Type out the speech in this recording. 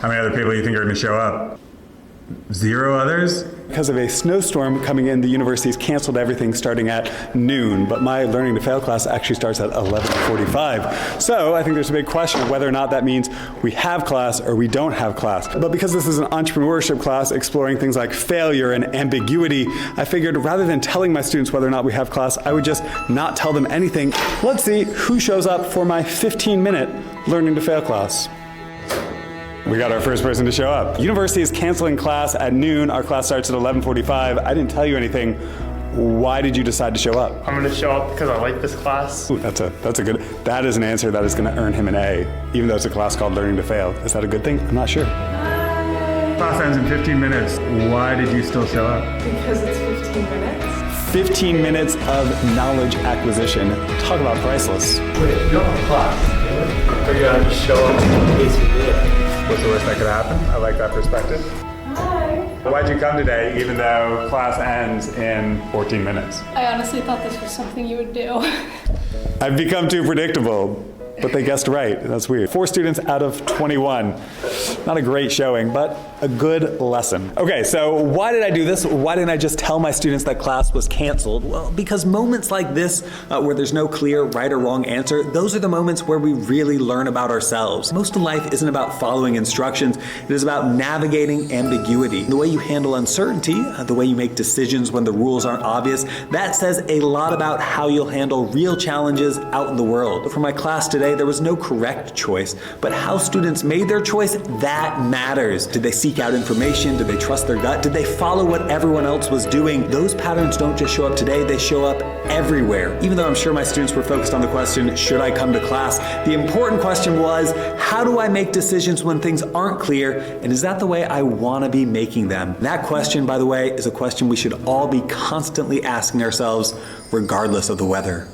How many other people do you think are going to show up? 0 others? Because of a snowstorm coming in, the university's canceled everything starting at noon, but my Learning to Fail class actually starts at 11:45. So I think there's a big question of whether or not that means we have class or we don't have class. But because this is an entrepreneurship class exploring things like failure and ambiguity, I figured rather than telling my students whether or not we have class, I would just not tell them anything. Let's see who shows up for my 15-minute Learning to Fail class. We got our first person to show up. University is canceling class at noon. Our class starts at 11:45. I didn't tell you anything. Why did you decide to show up? I'm going to show up because I like this class. Ooh, that's a good, that is an answer that is going to earn him an A, even though it's a class called Learning to Fail. Is that a good thing? I'm not sure. Class ends in 15 minutes. Why did you still show up? Because it's 15 minutes. 15 minutes of knowledge acquisition. Talk about priceless. Wait, you don't have class. Are you going to just show up in case you did? What's the worst that could happen? I like that perspective. Hi. Why'd you come today even though class ends in 14 minutes? I honestly thought this was something you would do. I've become too predictable, but they guessed right. That's weird. 4 students out of 21. Not a great showing, but a good lesson. Okay, so why did I do this? Why didn't I just tell my students that class was canceled? Well, because moments like this, where there's no clear right or wrong answer, those are the moments where we really learn about ourselves. Most of life isn't about following instructions. It is about navigating ambiguity. The way you handle uncertainty, the way you make decisions when the rules aren't obvious, that says a lot about how you'll handle real challenges out in the world. For my class today, there was no correct choice, but how students made their choice, that matters. Did they seek out information? Did they trust their gut? Did they follow what everyone else was doing? Those patterns don't just show up today, they show up everywhere. Even though I'm sure my students were focused on the question, should I come to class? The important question was, how do I make decisions when things aren't clear? And is that the way I want to be making them? That question, by the way, is a question we should all be constantly asking ourselves, regardless of the weather.